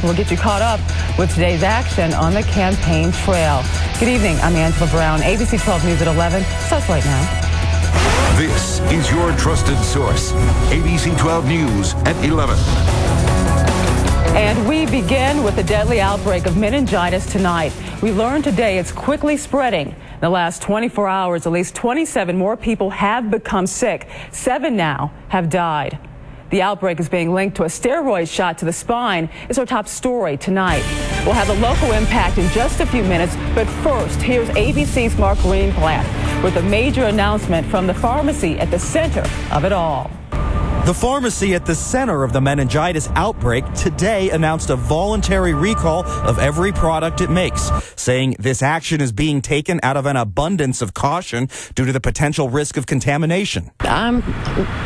We'll get you caught up with today's action on the campaign trail. Good evening. I'm Angela Brown. ABC 12 News at 11 starts right now. This is your trusted source. ABC 12 News at 11. And we begin with the deadly outbreak of meningitis tonight. We learned today it's quickly spreading. In the last 24 hours, at least 27 more people have become sick. 7 now have died. The outbreak is being linked to a steroid shot to the spine. It's our top story tonight. We'll have a local impact in just a few minutes, but first, here's ABC's Mark Greenblatt with a major announcement from the pharmacy at the center of it all. The pharmacy at the center of the meningitis outbreak today announced a voluntary recall of every product it makes, saying this action is being taken out of an abundance of caution due to the potential risk of contamination. I'm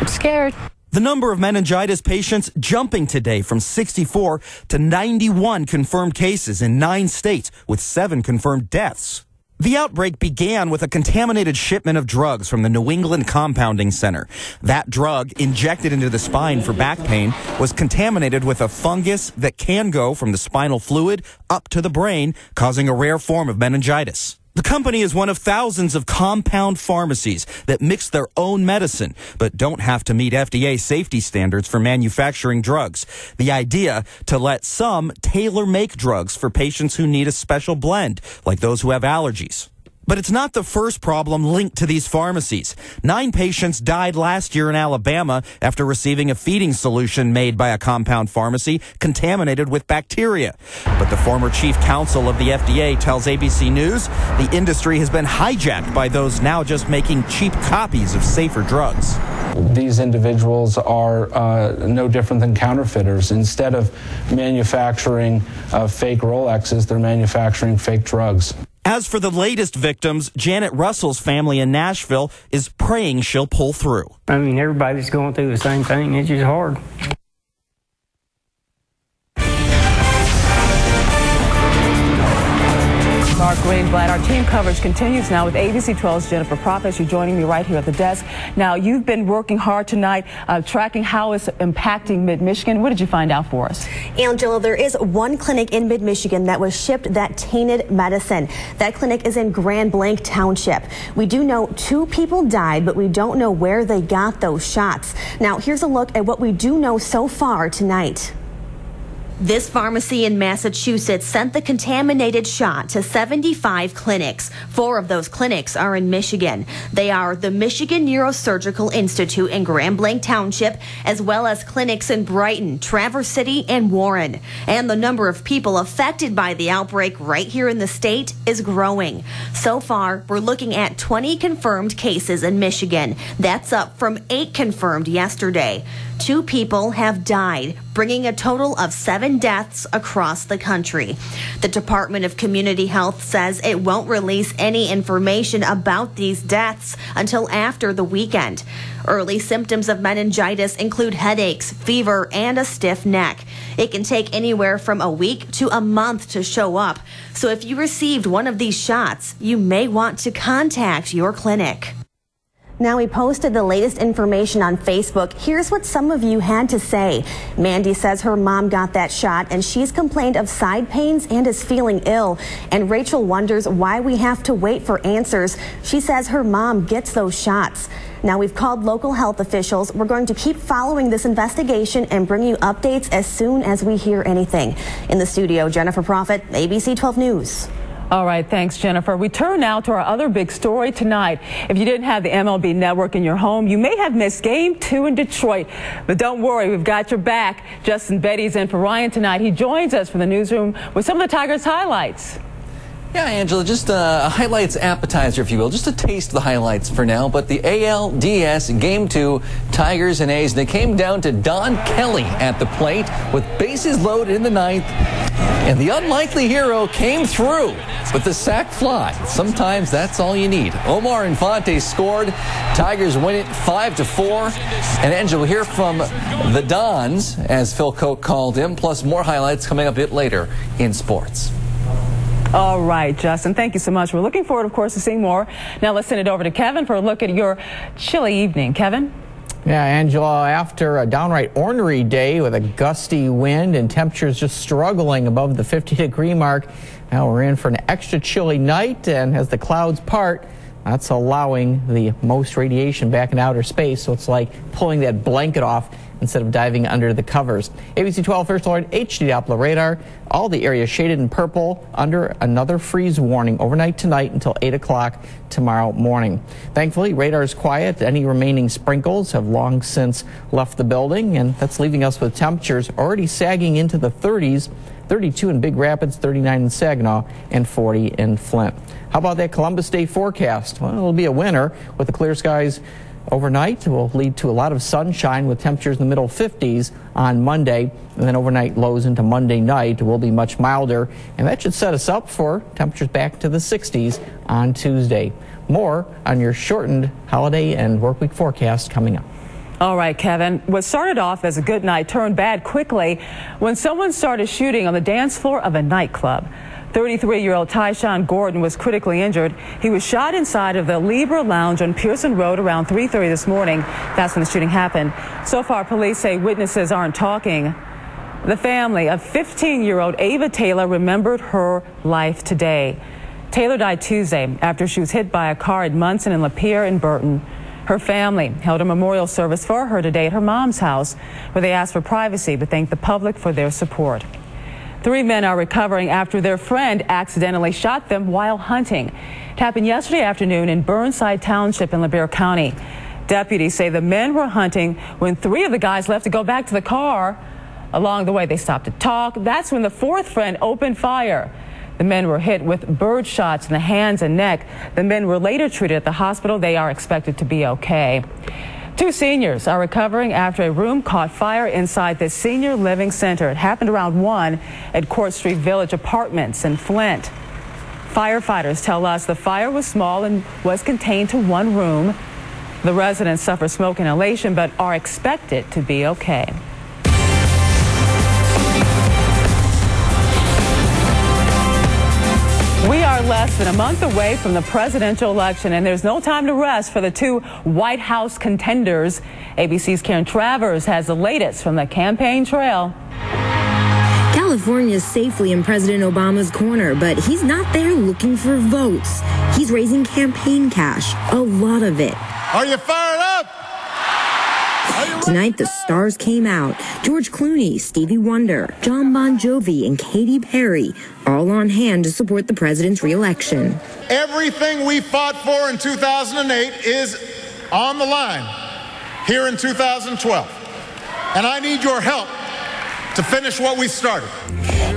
scared. The number of meningitis patients jumping today from 64 to 91 confirmed cases in 9 states, with 7 confirmed deaths. The outbreak began with a contaminated shipment of drugs from the New England Compounding Center. That drug, injected into the spine for back pain, was contaminated with a fungus that can go from the spinal fluid up to the brain, causing a rare form of meningitis. The company is one of thousands of compound pharmacies that mix their own medicine, but don't have to meet FDA safety standards for manufacturing drugs. The idea to let some tailor-make drugs for patients who need a special blend, like those who have allergies. But it's not the first problem linked to these pharmacies. 9 patients died last year in Alabama after receiving a feeding solution made by a compound pharmacy contaminated with bacteria. But the former chief counsel of the FDA tells ABC News the industry has been hijacked by those now just making cheap copies of safer drugs. These individuals are no different than counterfeiters. Instead of manufacturing fake Rolexes, they're manufacturing fake drugs. As for the latest victims, Janet Russell's family in Nashville is praying she'll pull through. I mean, everybody's going through the same thing. It's just hard. Mark Greenblatt. Our team coverage continues now with ABC 12's Jennifer Prophet. You're joining me right here at the desk. Now, you've been working hard tonight, tracking how it's impacting Mid-Michigan. What did you find out for us? Angela, there is one clinic in Mid-Michigan that was shipped that tainted medicine. That clinic is in Grand Blanc Township. We do know 2 people died, but we don't know where they got those shots. Now, here's a look at what we do know so far tonight. This pharmacy in Massachusetts sent the contaminated shot to 75 clinics. 4 of those clinics are in Michigan. They are the Michigan Neurosurgical Institute in Grand Blanc Township, as well as clinics in Brighton, Traverse City, and Warren. And the number of people affected by the outbreak right here in the state is growing. So far, we're looking at 20 confirmed cases in Michigan. That's up from 8 confirmed yesterday. 2 people have died, bringing a total of 7 deaths across the country. The Department of Community Health says it won't release any information about these deaths until after the weekend. Early symptoms of meningitis include headaches, fever, and a stiff neck. It can take anywhere from a week to a month to show up. So if you received one of these shots, you may want to contact your clinic. Now, we posted the latest information on Facebook. Here's what some of you had to say. Mandy says her mom got that shot and she's complained of side pains and is feeling ill. And Rachel wonders why we have to wait for answers. She says her mom gets those shots. Now, we've called local health officials. We're going to keep following this investigation and bring you updates as soon as we hear anything. In the studio, Jennifer Prophet, ABC 12 News. All right, thanks, Jennifer. We turn now to our other big story tonight. If you didn't have the MLB Network in your home, you may have missed Game 2 in Detroit. But don't worry, we've got your back. Justin Betty's in for Ryan tonight. He joins us from the newsroom with some of the Tigers' highlights. Yeah, Angela, just a highlights appetizer, if you will. Just a taste of the highlights for now. But the ALDS Game 2, Tigers and A's, they came down to Don Kelly at the plate with bases loaded in the 9th. And the unlikely hero came through with the sac fly. Sometimes that's all you need. Omar Infante scored. Tigers win it 5-4. And Angela, we'll hear from the Dons, as Phil Koch called him, plus more highlights coming up a bit later in sports. All right, Justin, thank you so much. We're looking forward, of course, to seeing more. Now let's send it over to Kevin for a look at your chilly evening. Kevin? Yeah, Angela, after a downright ornery day with a gusty wind and temperatures just struggling above the 50-degree mark, now we're in for an extra chilly night, and as the clouds part, that's allowing the most radiation back in outer space, so it's like pulling that blanket off instead of diving under the covers. ABC 12 First Alert HD Doppler radar. All the areas shaded in purple under another freeze warning overnight tonight until 8 o'clock tomorrow morning. Thankfully, radar is quiet. Any remaining sprinkles have long since left the building, and that's leaving us with temperatures already sagging into the 30s, 32 in Big Rapids, 39 in Saginaw, and 40 in Flint. How about that Columbus Day forecast? Well, it'll be a winner with the clear skies overnight. It will lead to a lot of sunshine with temperatures in the middle 50s on Monday, and then overnight lows into Monday night will be much milder, and that should set us up for temperatures back to the 60s on Tuesday. More on your shortened holiday and workweek forecast coming up. All right, Kevin. What started off as a good night turned bad quickly when someone started shooting on the dance floor of a nightclub. 33-year-old Tyshawn Gordon was critically injured. He was shot inside of the Libra Lounge on Pearson Road around 3:30 this morning. That's when the shooting happened. So far, police say witnesses aren't talking. The family of 15-year-old Ava Taylor remembered her life today. Taylor died Tuesday after she was hit by a car at Munson and Lapeer in Burton. Her family held a memorial service for her today at her mom's house, where they asked for privacy but thanked the public for their support. 3 men are recovering after their friend accidentally shot them while hunting. It happened yesterday afternoon in Burnside Township in Lapeer County. Deputies say the men were hunting when 3 of the guys left to go back to the car. Along the way, they stopped to talk. That's when the 4th friend opened fire. The men were hit with bird shots in the hands and neck. The men were later treated at the hospital. They are expected to be okay. 2 seniors are recovering after a room caught fire inside the senior living center. It happened around 1 at Court Street Village Apartments in Flint. Firefighters tell us the fire was small and was contained to 1 room. The residents suffer smoke inhalation but are expected to be okay. We are less than a month away from the presidential election, and there's no time to rest for the 2 White House contenders. ABC's Karen Travers has the latest from the campaign trail. California is safely in President Obama's corner, but he's not there looking for votes. He's raising campaign cash, a lot of it. Are you fired up? Tonight, the stars came out. George Clooney, Stevie Wonder, John Bon Jovi, and Katy Perry, all on hand to support the president's re-election. Everything we fought for in 2008 is on the line here in 2012. And I need your help to finish what we started.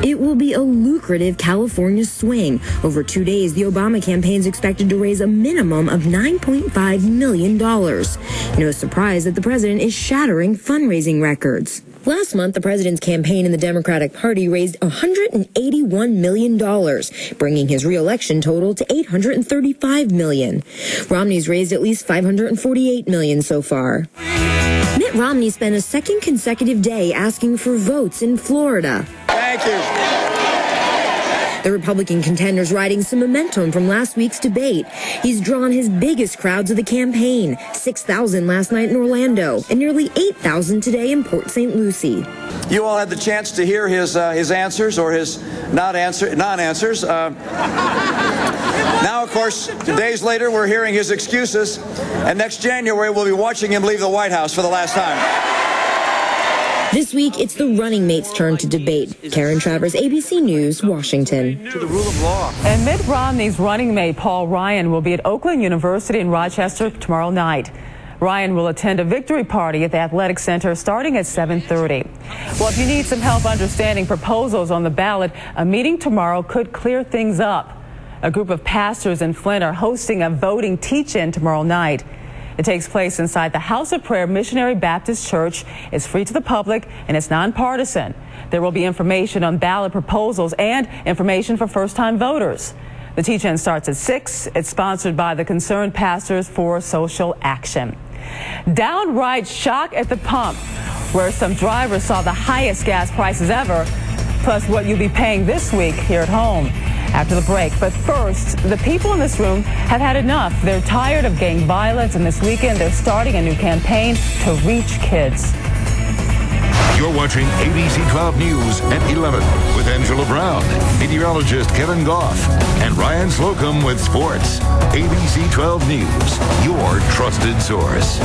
It will be a lucrative California swing. Over 2 days, the Obama campaign is expected to raise a minimum of $9.5 million. No surprise that the president is shattering fundraising records. Last month, the president's campaign in the Democratic Party raised $181 million, bringing his re-election total to $835 million. Romney's raised at least $548 million so far. Mitt Romney spent a second consecutive day asking for votes in Florida. Thank you. The Republican contender's riding some momentum from last week's debate. He's drawn his biggest crowds of the campaign, 6,000 last night in Orlando and nearly 8,000 today in Port St. Lucie. You all had the chance to hear his answers or his non-answers. Now, of course, days later, we're hearing his excuses, and next January we'll be watching him leave the White House for the last time. This week, it's the running mate's turn to debate. Karen Travers, ABC News, Washington. To the rule of law. And Mitt Romney's running mate, Paul Ryan, will be at Oakland University in Rochester tomorrow night. Ryan will attend a victory party at the Athletic Center starting at 7:30. Well, if you need some help understanding proposals on the ballot, a meeting tomorrow could clear things up. A group of pastors in Flint are hosting a voting teach-in tomorrow night. It takes place inside the House of Prayer Missionary Baptist Church. It's free to the public and it's nonpartisan. There will be information on ballot proposals and information for first-time voters. The teach-in starts at 6. It's sponsored by the Concerned Pastors for Social Action. Downright shock at the pump, where some drivers saw the highest gas prices ever, plus what you'll be paying this week here at home. after the break. But first, the people in this room have had enough. They're tired of gang violence, and this weekend they're starting a new campaign to reach kids. You're watching ABC 12 News at 11 with Angela Brown, meteorologist Kevin Goff, and Ryan Slocum with sports. ABC 12 News, your trusted source.